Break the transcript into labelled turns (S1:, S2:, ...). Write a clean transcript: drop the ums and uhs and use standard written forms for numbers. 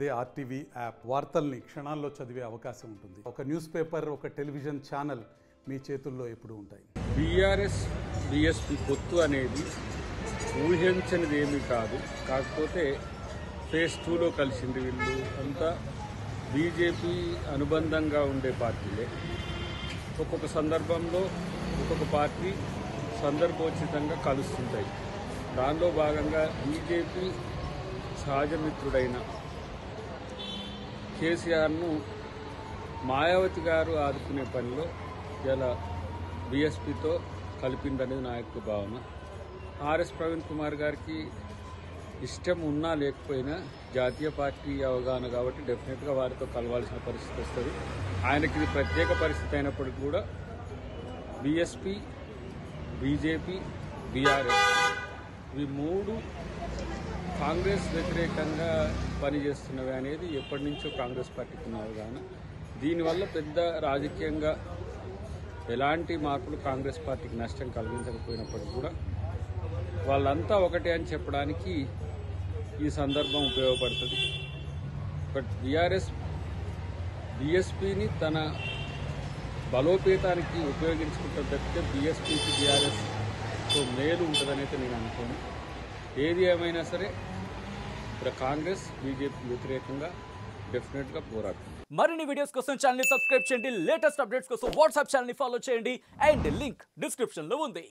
S1: అదే RTV app వార్తల్ని క్షణాల్లో చదివే అవకాశం ఉంటుంది. ఒక న్యూస్ పేపర్, ఒక టెలివిజన్ ఛానల్ మీ చేతుల్లో ఎప్పుడూ ఉంటాయి.
S2: బీఆర్ఎస్ బీఎస్పీ పొత్తు అనేది ఊహించనిది ఏమీ కాదు. కాకపోతే ఫేజ్ 2లో కలిసింది. వీళ్ళు అంతా బీజేపీ అనుబంధంగా ఉండే పార్టీలే. ఒక్కొక్క సందర్భంలో ఒక్కొక్క పార్టీ సందర్భోచితంగా కలుస్తుంటాయి. దానిలో భాగంగా బీజేపీ సహజమిత్రుడైన కేసీఆర్ను మాయావతి గారు ఆదుకునే పనిలో ఇలా బీఎస్పీతో కలిపిందనేది నా యొక్క భావన. ఆర్ఎస్ ప్రవీణ్ కుమార్ గారికి ఇష్టం ఉన్నా లేకపోయినా జాతీయ పార్టీ అవగాహన కాబట్టి డెఫినెట్గా వారితో కలవాల్సిన పరిస్థితి వస్తుంది. ఆయనకి ఇది ప్రత్యేక పరిస్థితి అయినప్పటికీ కూడా బీఎస్పీ, బీజేపీ, బీఆర్ఎస్ ఇవి మూడు కాంగ్రెస్ వ్యతిరేకంగా పనిచేస్తున్నవి అనేది ఎప్పటి నుంచో కాంగ్రెస్ పార్టీకి ఉన్న అవగాహన. దీనివల్ల పెద్ద రాజకీయంగా ఎలాంటి మార్పులు కాంగ్రెస్ పార్టీకి నష్టం కలిగించకపోయినప్పటికీ కూడా వాళ్ళంతా ఒకటే అని చెప్పడానికి ఈ సందర్భం ఉపయోగపడుతుంది. బట్ బీఆర్ఎస్ బీఎస్పీని తన బలోపేతానికి ఉపయోగించుకుంటాం తప్పితే బీఎస్పీకి బీఆర్ఎస్తో మేలు ఉంటుందనైతే నేను అనుకోను. ఏది ఏమైనా సరే ఇక్కడ కాంగ్రెస్ బీజేపీ వ్యతిరేకంగా డెఫినెట్గా పోరాడుతుంది.
S3: మరిన్ని వీడియోస్ కోసం ఛానల్ ని సబ్స్క్రైబ్ చేయండి. లేటెస్ట్ అప్డేట్స్ కోసం వాట్సాప్ ఛానల్ ని ఫాలో చేయండి. అండ్ లింక్ డిస్క్రిప్షన్ లో ఉంది.